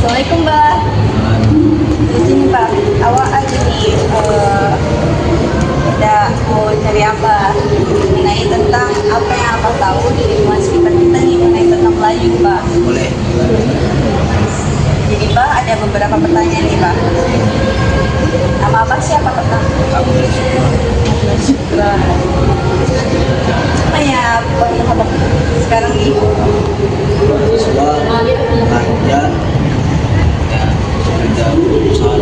Assalamualaikum, Mbak. Di sini, Mbak. Awak lagi ada mau cari apa mengenai tentang apa yang apa tahu di lingkungan sekitar kita nih mengenai tentang Melayu, Mbak. Boleh. Jadi, Mbak, ada beberapa pertanyaan nih, Mbak. Nama Abang siapa, Mbak? Abdul Syukur. Syukran. Apa ya Abang sekarang nih? Mahasiswa belanja sudah berusaha.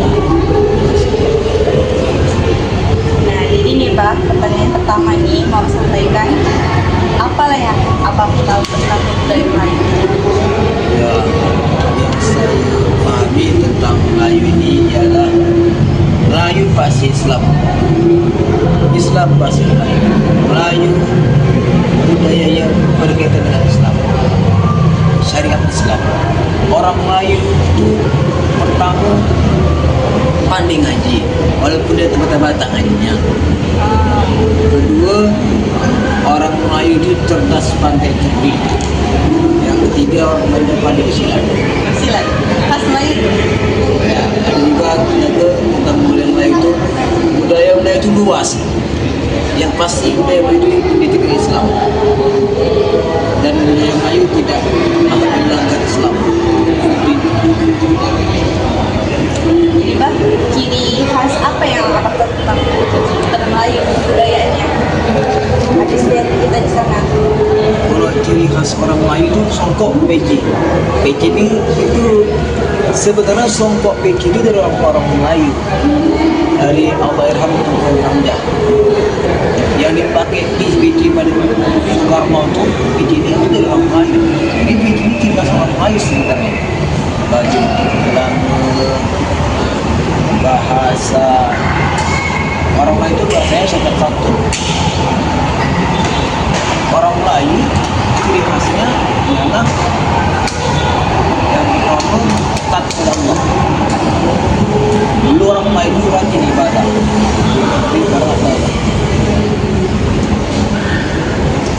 Nah, jadi nih, Mbak, pertanyaan pertama nih mau sampaikan apalah yang Abang tahu tentang budaya Melayu? Ya, yang saya pahami tentang Melayu ini ialah Melayu pasti Islam. Islam pasti Melayu. Melayu budaya yang berkaitan dengan Islam. Syariat Islam. Orang Melayu itu pertama pandai ngaji, walaupun dia terbata-bata ngajinya. Kedua, orang Melayu itu cerdas, pandai, cerdik. Yang ketiga, orang Melayu pandai silat. Silat. Khas Melayu. Ya, ada juga ternyata tentang budaya Melayu itu, budaya Melayu itu luas. Yang pasti budaya Melayu itu dididik Islam, dan budaya Melayu tidak akan melanggar Islam. Jadi, Mbak, ciri khas apa yang Abang tahu tentang budaya Melayu budayanya? Habis lihat kita di sana. Kalau ciri khas orang Melayu itu songkok peci. Peci ini itu sebenarnya songkok peci itu dari orang Melayu, dari Allahyarham Tuan Hamzah yang dipakai di peci pada Soekarno itu. Peci ini itu dari orang Melayu. Jadi peci ini ciri khas orang Melayu sebenarnya. Baju, celana, bahasa orang Melayu itu bahasanya sopan santun. Orang Melayu ciri khasnya ialah yang pertama taat kepada Allah. Dulu orang Melayu itu rajin ibadah.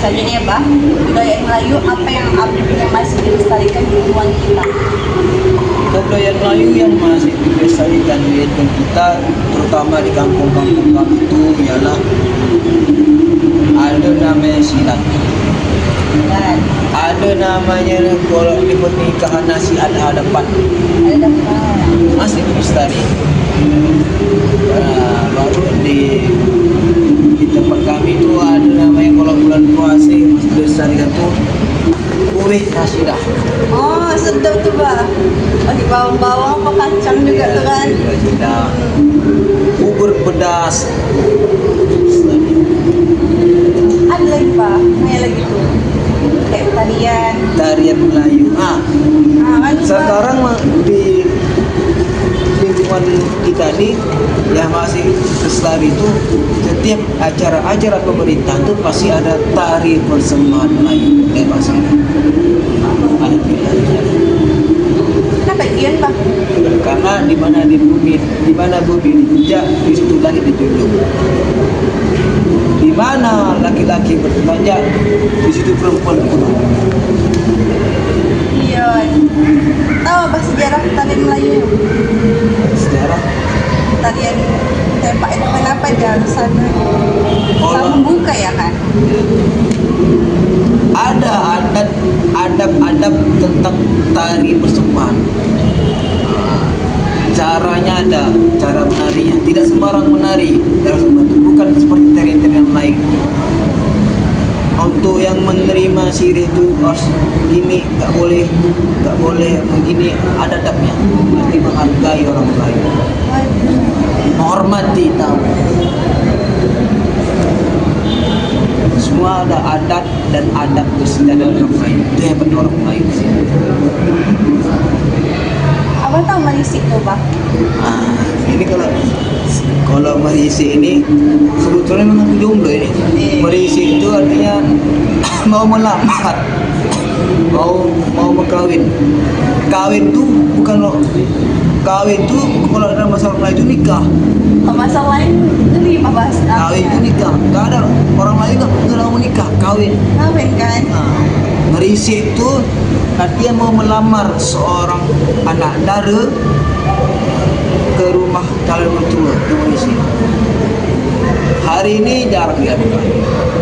Selanjutnya, Mbak, budaya Melayu apa yang masih dilestarikan di lingkungan kita? Kebudayaan Melayu yang masih dilestarikan di lingkungan kita, terutama di kampung-kampung kami itu ialah ada namanya silat. Dan Ada namanya kalau di pernikahan nasi ada hadapan, ada dapat. masih dilestari. Baru di tempat kami itu ada namanya kalau bulan puasa yang masih dilestarikan tuh kue nasidah. Oh, sedap tuh, Mbak. Pakai bawang-bawang apa kacang juga tuh kan? Nasidah, bubur pedas. Ada lagi, Pak. Kayak lagi tuh. Kayak Tarian Melayu. Nah, kan, Mbak. Sekarang di lingkungan kita ini yang masih lestari itu setiap acara-acara pemerintah itu pasti ada tari persembahan Melayu kayak bahasa ada pilihannya. Kenapa Ian, Pak? Karena di mana bumi dijejak, di situ lagi dijunjung. Di mana laki-laki bertemanjak, di situ perempuan dikurung. Iya. Tahu apa sejarah tarian Melayu? Sejarah Tarian tempat itu kenapa dia harus sana? Sama membuka ya kan? ada adab tentang tari persembahan. Caranya ada, cara menarinya tidak sembarang menari dalam sebuah itu, bukan seperti tarian-tarian lain. Untuk yang menerima sirih itu harus ini, nggak boleh begini, ada adabnya. Berarti menghargai orang lain, menghormati tamu. Semua ada adat dan adab kesenian orang lain. Itu hebat orang lain sih. Abang tahu merisik tuh, Pak? Ini kalau merisi ini sebetulnya memang jomblo ini. Merisi itu artinya mau melamar, mau berkawin. Kawin tuh bukan kawin tuh kalau ada masalah lain itu nikah. Masalah lain itu di bahas Kawin itu nikah. Gak ada orang lain nggak mau menikah, kawin. kawin kan? Merisi itu artinya mau melamar seorang anak dara ke rumah calon mertua ke Malaysia. Hari ini jarang dilakukan.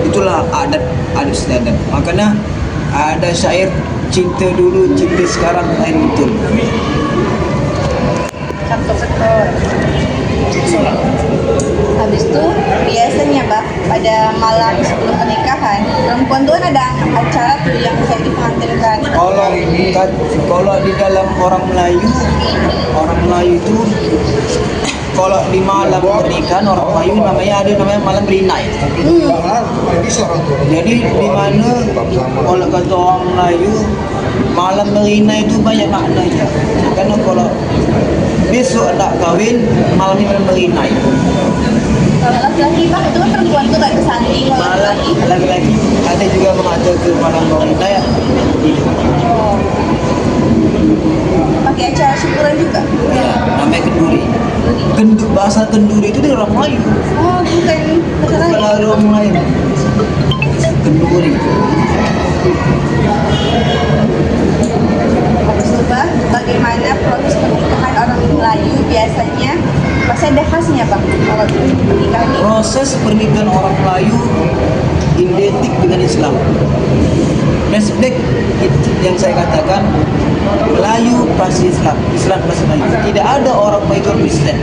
Itulah adat istiadat. Makanya ada syair cinta dulu, cinta sekarang lain betul. Betul. Habis itu biasanya Bah, pada malam sebelum pernikahan, perempuan tuh kan ada acara tuh yang kayak dipengantinkan. Kalau di dalam orang Melayu itu kalau di malam pernikahan orang Melayu namanya malam belinai. Jadi di mana kalau kata orang Melayu malam belinai itu banyak maknanya. Karena kalau besok nak kahwin malam ini malam belinai. Kalau laki-laki Bah, itu kan perempuan tuh gak kesanding. Kalau Malam laki-laki laki-laki ada juga mengatakan malam belinai. pakai acara syukuran juga. Ya, namanya kenduri. Bahasa kenduri itu dari orang Melayu. Oh, bukan bahasa Kalau lain. orang Melayu kenduri. Habis itu Bah, bagaimana proses pernikahan orang Melayu biasanya pasti ada khasnya Bang kalau pernikahan ini. Proses pernikahan orang Melayu identik dengan Islam. Flashback yang saya katakan, Melayu pasti Islam, Islam pasti Melayu. Tidak ada orang Melayu Kristen,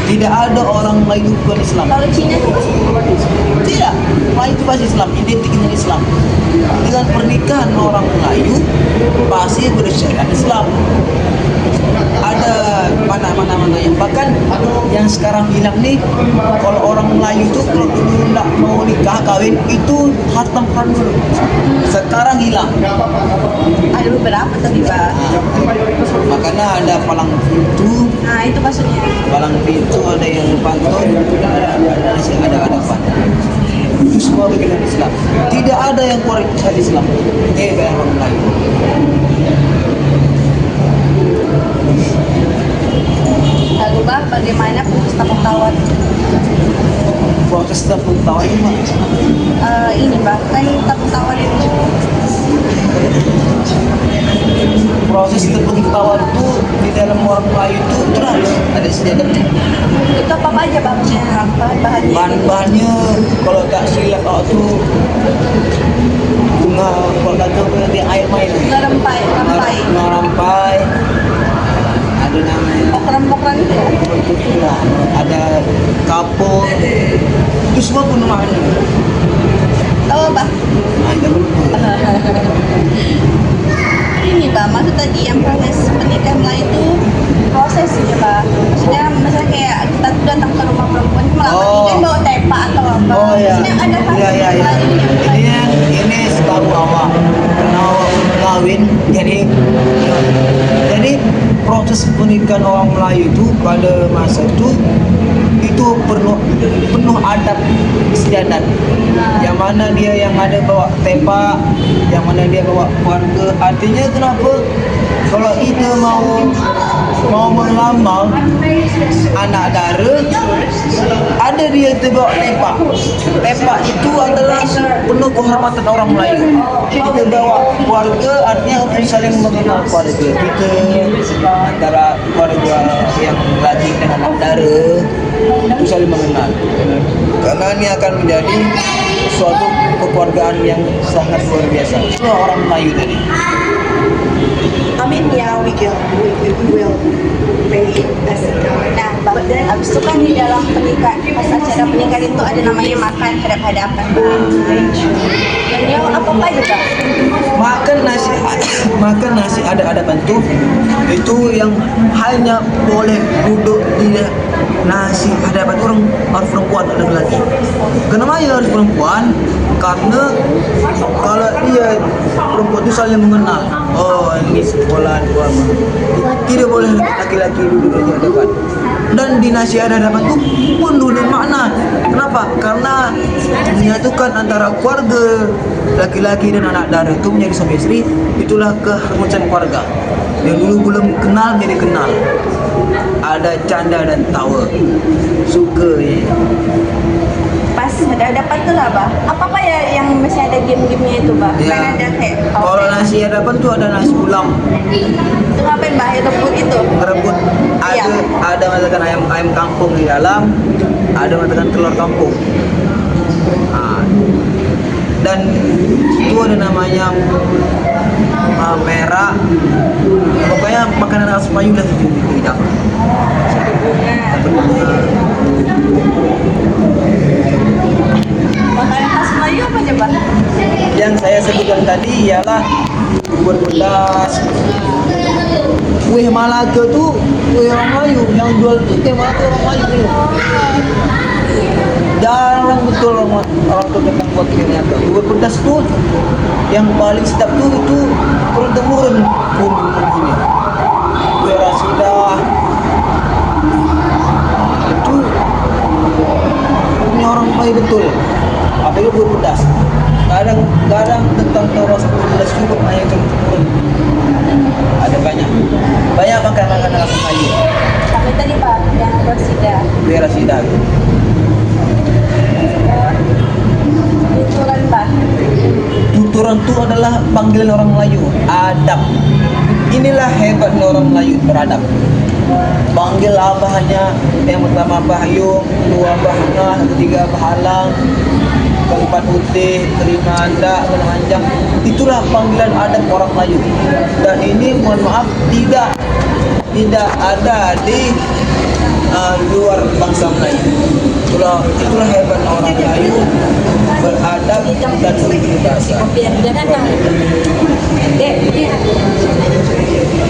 tidak ada orang Melayu bukan Islam. Kalau Cina itu Tidak, Melayu itu pasti Islam, identik dengan Islam. Dengan pernikahan orang Melayu pasti bersyariat Islam. Ada mana yang bahkan yang sekarang hilang nih, kalau orang Melayu itu kalau dulu nggak mau nikah kawin itu khatam Quran dulu. Sekarang hilang. ada beberapa tapi Bah. Nah, makanya ada palang pintu, Nah, itu maksudnya. ada yang pantun, ada pantun. Itu semua bagian Islam. Tidak ada yang korek hadis Islam. Kayak orang Melayu. Lalu Bah, bagaimana proses tepuk tawar? Proses tepuk tawar itu mah Ini Bah, kan tepuk tawar itu proses tepuk tawar itu di dalam orang Melayu itu terus ada sejajarnya. itu apa aja Bah? Maksudnya bahan-bahannya? Bahan-bahannya kalau tak silap waktu bunga, kalau kata nanti air main, Ngerempai. merampai, ada namanya Pokran-pokran itu ya? nah, ada kapur, itu semua penuh makna. Tahu Bah? Nah, itu Ini Bah, maksud tadi yang proses pernikahan Melayu itu proses ya Bah. Maksudnya misalnya kayak kita tuh datang ke rumah perempuan melamar Oh. kan bawa tepa atau apa. Oh ya, Maksudnya ada iya. Melayunya. Ini setahu awak karena awak kawin, jadi proses pernikahan orang Melayu itu pada masa itu penuh adat istiadat. Yang mana dia yang ada bawa tepa, yang mana dia bawa keluarga. Artinya kenapa? Kalau kita mau melamar anak dara, ada dia terbawa tepak. Tepak itu adalah penuh kehormatan orang Melayu. Kita bawa keluarga, artinya untuk saling mengenal keluarga kita, antara keluarga yang laki dengan anak dara itu saling mengenal. Karena ini akan menjadi suatu kekeluargaan yang sangat luar biasa. Itu orang Melayu tadi. I mean, yeah, we will pay as a Nah, Bah, habis itu kan di dalam pernikahan, pas acara pernikahan itu ada namanya makan hadap-hadapan. Dan yang apa aja Bah? makan nasi ada bentuk itu yang hanya boleh duduk di nasi hadapan orang harus perempuan ada lagi. Kenapa ya harus perempuan? Karena kalau dia perempuan itu saling mengenal. Oh, ini sekolah tidak boleh laki-laki duduk di hadapan. Dan di nasi hadapan itu penuh dengan makna. Kenapa? Karena menyatukan antara keluarga laki-laki dan anak dara itu menjadi suami istri. Itulah keharmonisan keluarga. Yang dulu belum kenal jadi kenal. Ada canda dan tawa. Suka ya. Pas hadap-hadapan tuh lah Bah. Apa ya yang masih ada game-gamenya itu Bah? Ya. Kan ada kayak Kalau nasi hadapan tuh ada nasi ulam. itu ngapain Bah? Rebut itu? Rebut mengatakan ayam kampung di dalam, ada mengatakan telur kampung. Nah, dan itu ada namanya merah. Pokoknya makanan khas Melayu lah itu tidak. Makanan khas Melayu apa coba? Yang saya sebutkan tadi ialah bubur pedas. Kue Malaka tuh kue orang Melayu, yang jual tuh kue Malaka orang Melayu tuh. Jarang betul orang tuh datang buat ternyata. Bubur pedas tuh yang paling sedap tuh itu turun temurun bumbu-bumbunya. Kue rasidah itu punya orang Melayu betul. Apalagi bubur pedas. Kadang tentang rasa bubur pedas itu banyak turun. Ada banyak makanan khas Melayu. Sampai tadi Pak, yang bersida. Kue rasidah. Tuturan Pak. Tuturan itu adalah panggilan orang Melayu, adab. Inilah hebatnya orang Melayu beradab. Panggil abahnya, yang pertama Abah Yung, kedua Abah Ngah, ketiga Abah Halang, keempat Utih, kelima Anda, kelanjang. Itulah panggilan adab orang Melayu. Dan ini mohon maaf tidak ada di luar bangsa Melayu. Itulah hebat orang Melayu, beradab dan berbahasa. Biar kan yang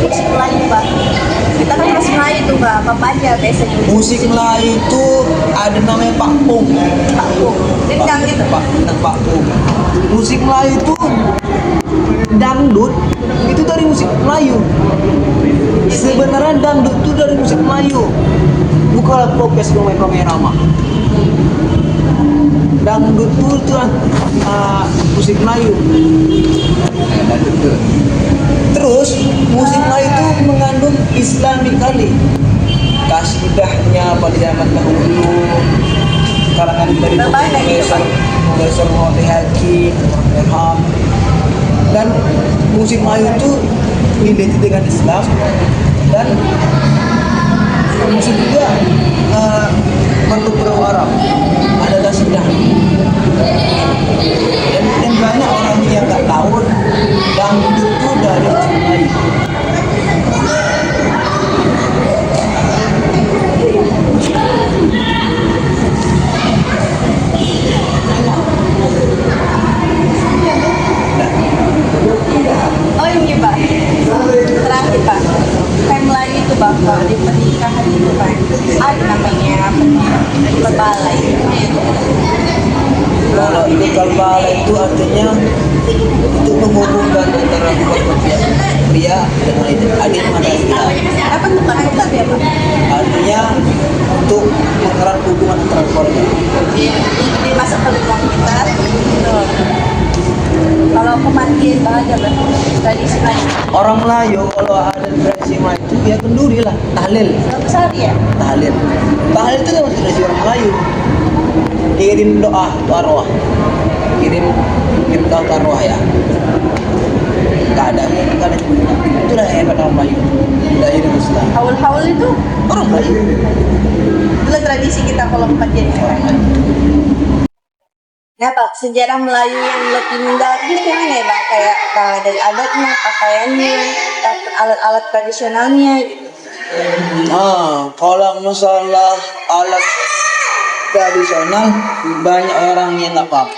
musik Melayu Pak. Kita kan khas Melayu tuh Pak, apa aja biasanya? Musik Melayu itu ada namanya pakpung. Dendang gitu. Pakpung. Musik Melayu itu dangdut itu dari musik Melayu. Sebenarnya dangdut itu dari musik Melayu. Bukanlah podcast Romai Rama. Dangdut itu musik Melayu. Terus musik Melayu itu mengandung Islami kali. Kasidahnya pada zaman dahulu, karangan dari Profesor Muhammad Haji, Ilham. Dan musik Melayu itu identik dengan Islam dan musik juga bertutur Arab. Ada kasidah. Dan banyak orang yang nggak tahu dangdut itu dari musik Melayu. Oh ini Pak, terakhir Pak, kayak Melayu itu Pak, kalau di pernikahan itu Pak, ada namanya perbalai. Kalau itu kalbala itu artinya untuk menghubungkan antara pria dan wanita, adik wanita. Apa tuh Pak? Itu apa ya Pak? Artinya untuk mengerat hubungan antara keluarga. Di masa pertemuan kita, kalau kematian bahagia Pak, tradisi Melayu. Orang Melayu kalau ada tradisi Melayu itu ya kenduri lah, tahlil. Sehari ya? Tahlil itu kan tradisi orang Melayu. Kirim doa ke arwah, kirim doa ke arwah ya. Gak ada. Itulah hebat orang Melayu. Lahir Islam. Haul-haul itu Orang Melayu. itulah tradisi kita kalau kematian orang Melayu. Nah Pak, sejarah Melayu yang lebih mendalam itu gimana ya Bang? Kayak dari adatnya, pakaiannya, alat-alat tradisionalnya gitu. Kalau masalah alat tradisional banyak orang yang nggak paham.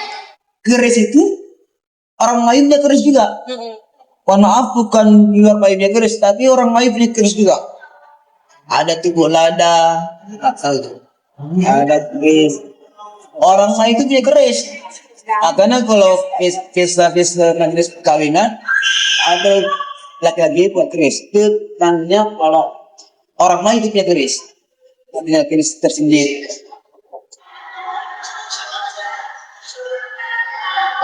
Keris itu orang Melayu punya keris juga. Mohon maaf bukan di luar Melayu punya keris, tapi orang Melayu punya keris juga. Ada tubuh lada, nggak tahu itu. Ada keris. Orang Melayu itu punya keris. Karena kalau pesta majelis perkawinan ada laki-laki buat keris. Itu tandanya kalau orang Melayu itu punya keris. Punya keris tersendiri.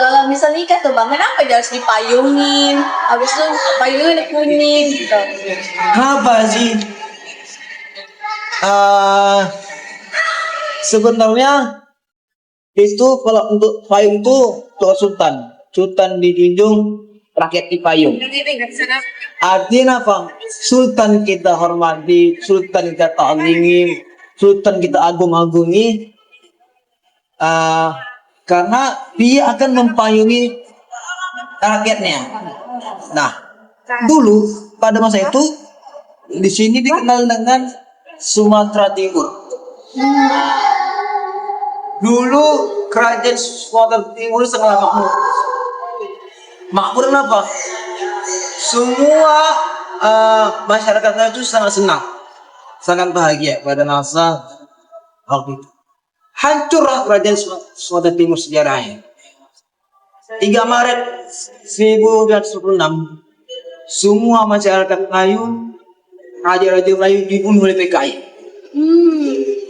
Kalau misal nikah tuh Bang, kenapa dia harus dipayungin? Habis itu payungnya kuning gitu. Kenapa sih? Sebenarnya itu kalau untuk payung itu untuk sultan dijunjung rakyat Ipayung. Artinya apa? Sultan kita hormati, Sultan kita ta'zimi, Sultan kita agung-agungi, karena dia akan mempayungi rakyatnya. Nah, dulu pada masa itu di sini dikenal dengan Sumatera Timur. Dulu kerajaan Sumatera Timur sangat makmur. Makmur kenapa? Semua masyarakatnya itu sangat senang, sangat bahagia pada masa waktu itu. Hancurlah kerajaan Sumatera Timur sejarahnya. 3 Maret 1946, semua masyarakat Melayu, raja-raja Melayu dibunuh oleh PKI.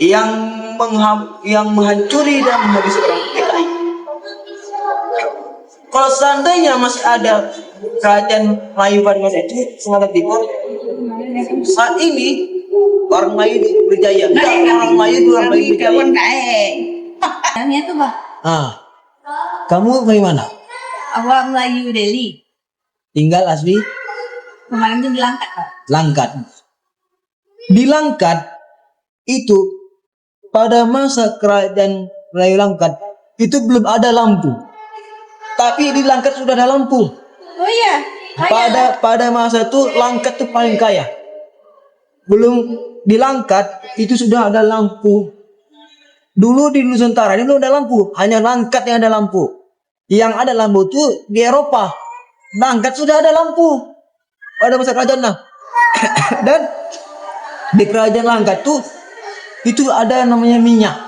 Yang menghancuri dan menghabisi orang PKI. Kalau seandainya masih ada kerajaan Melayu pada masa itu, Sumatera Timur, saat ini orang Melayu berjaya. Orang Melayu berjaya. Yang itu bah, Kamu dari mana? awak Melayu Delhi. Tinggal asli Kemarin tuh dilangkat pak. Langkat. Di Langkat itu pada masa kerajaan Melayu Langkat itu belum ada lampu. Tapi di Langkat sudah ada lampu. Oh iya. Pada masa itu Langkat itu paling kaya. Belum di Langkat itu sudah ada lampu. Dulu di Nusantara ini belum ada lampu, hanya Langkat yang ada lampu. Yang ada lampu itu di Eropa. Langkat sudah ada lampu pada masa kerajaan. Dan di kerajaan Langkat itu ada namanya minyak.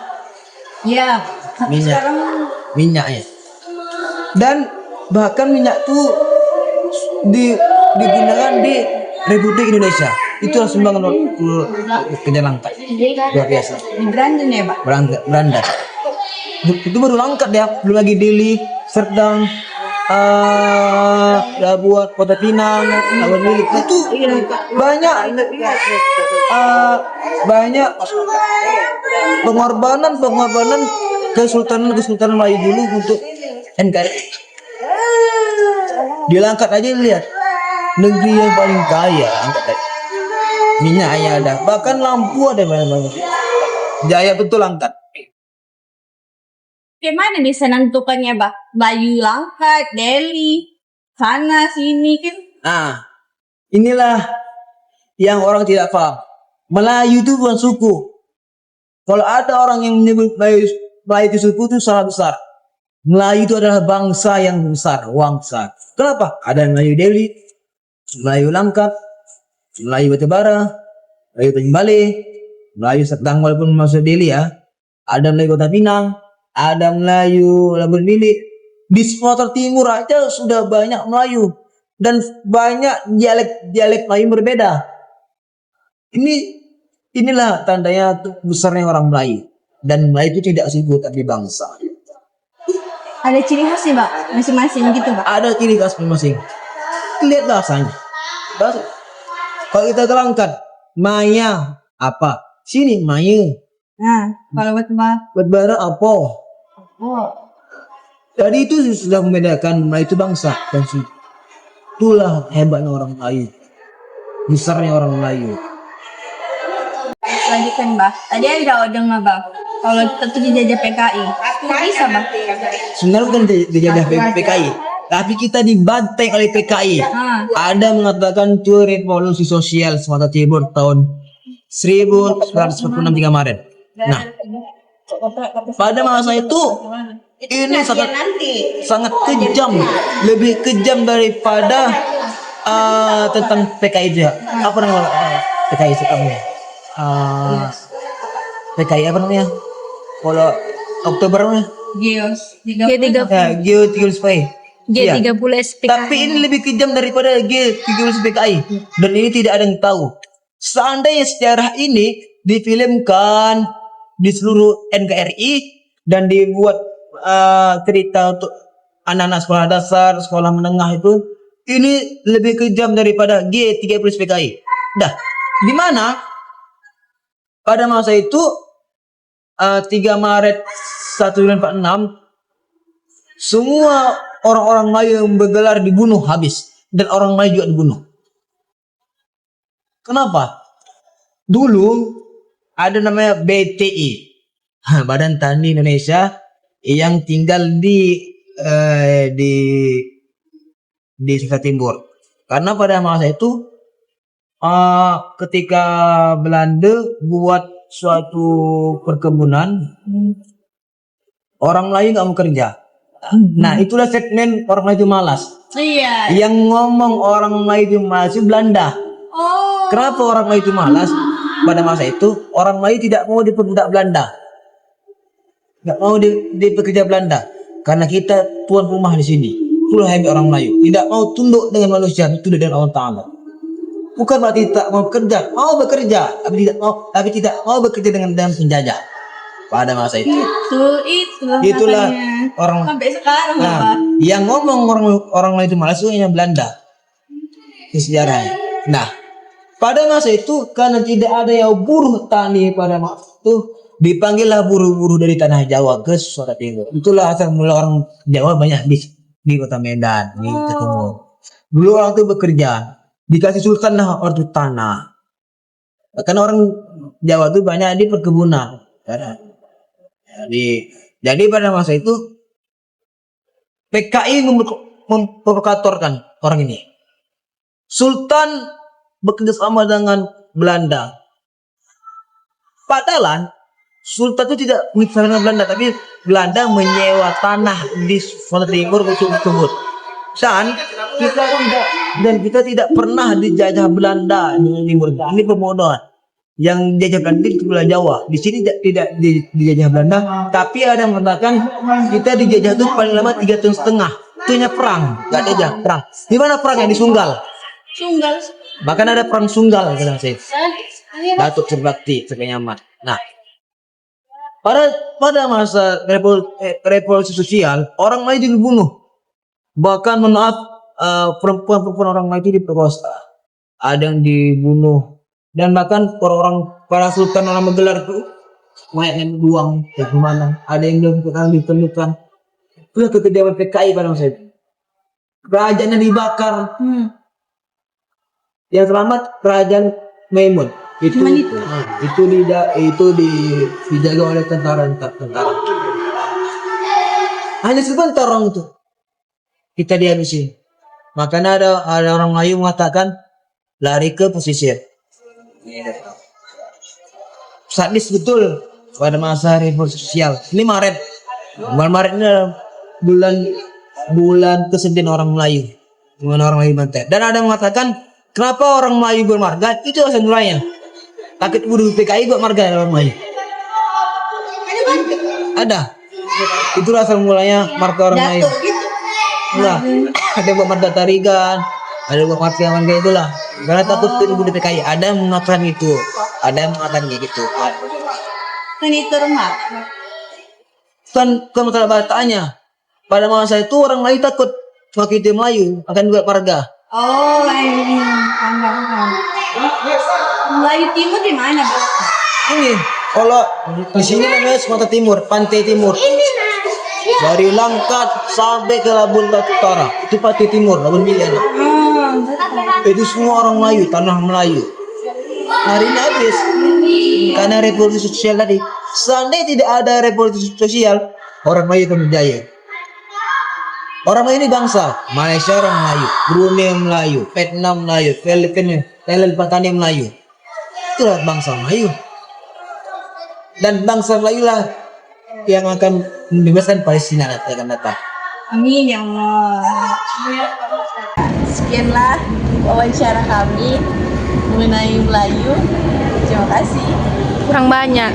Iya. Minyak. Sekarang Minyaknya. Dan bahkan minyak itu digunakan di Republik Indonesia. Itu sumbangan kerajaan Langkat. Luar biasa. di Brandon ya pak. Berandat. Itu baru Langkat ya, belum lagi Dili, Serdang, Labuan, Kota Pinang, Labuan Bilik. Itu banyak pengorbanan Kesultanan Melayu dulu untuk NKRI. Di Langkat aja lihat, negeri yang paling kaya Langkat. Minyaknya ada, bahkan lampu ada banyak. Jaya betul Langkat. Gimana nih senentukannya bah? Melayu Langkat, Delhi, sana sini kan. Nah, inilah yang orang tidak paham. Melayu itu bukan suku. Kalau ada orang yang menyebut Melayu itu suku itu salah besar. Melayu itu adalah bangsa yang besar, wangsa. Kenapa? Ada Melayu Delhi, Melayu Langkat, Melayu Batubara, Melayu Tanjung Balai, Melayu Serdang walaupun masuk Delhi ya. Ada Melayu Kota Pinang, ada Melayu Labuan Bilik. Di Sumatera Timur aja sudah banyak Melayu dan banyak dialek Melayu berbeda. Inilah tandanya besarnya orang Melayu. Dan Melayu itu tidak suku tapi bangsa. Ada ciri khas nih pak, masing-masing gitu pak. Ada ciri khas masing-masing. Lihat bahasanya. Kalau kita terangkan Maya apa? Sini Maya. Nah, kalau buat mbak, Batubara apa? oh, Jadi itu sudah membedakan Melayu itu bangsa dan suku. Itulah hebatnya orang Melayu. Besarnya orang Melayu. lanjutkan mbak. Tadi ada dengar bang, kalau kita tuh dijajah PKI, kok bisa bang? Sebenarnya bukan dijajah PKI, tapi kita dibantai oleh PKI. Ada mengatakan teori revolusi sosial Sumatera Timur tahun 1946 3 Maret. Nah, pada masa itu ini sangat kejam, lebih kejam daripada tentang PKI juga. Apa namanya PKI sekarang? PKI apa namanya? Kalau Oktober namanya? G30. Ya, G30 SPKI. G30 SPKI. Tapi ini lebih kejam daripada G30 SPKI. Dan ini tidak ada yang tahu. Seandainya sejarah ini difilmkan di seluruh NKRI dan dibuat cerita untuk anak-anak sekolah dasar, sekolah menengah itu, ini lebih kejam daripada G30 SPKI. Dah, di mana pada masa itu 3 Maret 1946 semua orang-orang Melayu yang bergelar dibunuh habis, dan orang Melayu juga dibunuh. Kenapa? Dulu ada namanya BTI, Badan Tani Indonesia, yang tinggal di Nusa Timur. Karena pada masa itu ketika Belanda buat suatu perkebunan, orang Melayu nggak mau kerja. Nah, itulah segmen orang Melayu malas. Iya. Yang ngomong orang Melayu malas itu Belanda. Oh. Kenapa orang Melayu itu malas? Pada masa itu orang Melayu tidak mau diperbudak Belanda, nggak mau dipekerja Belanda, karena kita tuan rumah di sini. Itulah hebat orang Melayu, tidak mau tunduk dengan manusia, tunduk dengan Allah Taala. Bukan berarti tak mau bekerja, mau bekerja, tapi tidak mau bekerja dengan penjajah. Pada masa itu, itulah makanya. orang. Sampai sekarang Nah, Bapak. yang ngomong orang Melayu itu malas itu hanya Belanda di sejarahnya. Nah, pada masa itu karena tidak ada yang buruh tani pada masa itu, dipanggillah buruh-buruh dari tanah Jawa ke Sumatera Timur. Itulah asal mula orang Jawa banyak di kota Medan, di Timur. Dulu orang itu bekerja, dikasih sultan lah waktu tanah. Karena orang Jawa itu banyak di perkebunan. Jadi pada masa itu PKI memprovokatorkan orang ini. Sultan bekerja sama dengan Belanda. Padahal Sultan itu tidak bekerja dengan Belanda, tapi Belanda menyewa tanah di Sumatera Timur untuk tersebut. Dan kita tidak pernah dijajah Belanda di Timur. Ini pembodohan. Yang dijajah Belanda itu Pulau Jawa. Di sini tidak dijajah Belanda, tapi ada yang mengatakan kita dijajah itu paling lama 3 tahun setengah. Itu hanya perang, nggak dijajah perang. Di mana perangnya? Di Sunggal. Sunggal. Bahkan ada perang Sunggal kata saya. Datuk Serbakti, Sekenyaman. Nah, pada masa revolusi sosial, orang Melayu dibunuh. Bahkan perempuan-perempuan orang Melayu diperkosa. Ada yang dibunuh. Dan bahkan para sultan orang menggelar itu mayatnya dibuang ke mana. Ada yang ditemukan. Itu kekediaman PKI pada masa itu. Kerajaannya dibakar. Yang selamat kerajaan Maimun. Itu dijaga oleh tentara. Hanya sebentar orang itu kita dihabisi. Makanya ada orang Melayu mengatakan lari ke pesisir. Sadis betul pada masa revolusi sosial. Ini Maret. Maret ini bulan kesedihan orang Melayu. Dimana orang Melayu bantai. Dan ada yang mengatakan kenapa orang Melayu bermarga? Itu asal mulanya. Takut buruh PKI buat marga orang Melayu. Ada. Itu asal mulanya marga orang Melayu. Nah, ada yang buat marga Tarigan, ada yang buat marga itulah. Karena takut buruh PKI. Ada yang mengatakan itu. Ada yang mengatakan gitu. Kan itu rumah. Kan masalah bataannya. Pada masa itu orang Melayu takut semakin dia Melayu akan buat marga. Oh, ini paham. Melayu Timur di mana, Bro? Ini kalau di sini namanya Sumatera Timur, Pantai Timur. Dari Langkat sampai ke Labuan Batu Utara, itu Pantai Timur, Labuan Milian. Itu semua orang Melayu, tanah Melayu. Hari ini habis karena revolusi sosial tadi. Seandainya tidak ada revolusi sosial, orang Melayu akan berjaya. Orang Melayu ini bangsa. Malaysia orang Melayu, Brunei Melayu, Vietnam Melayu, Filipina, Thailand, Pakistan Melayu. Itulah bangsa Melayu. Dan bangsa Melayu lah yang akan membebaskan Palestina nanti akan datang. Amin ya Allah. Sekianlah wawancara kami mengenai Melayu. Terima kasih. Kurang banyak.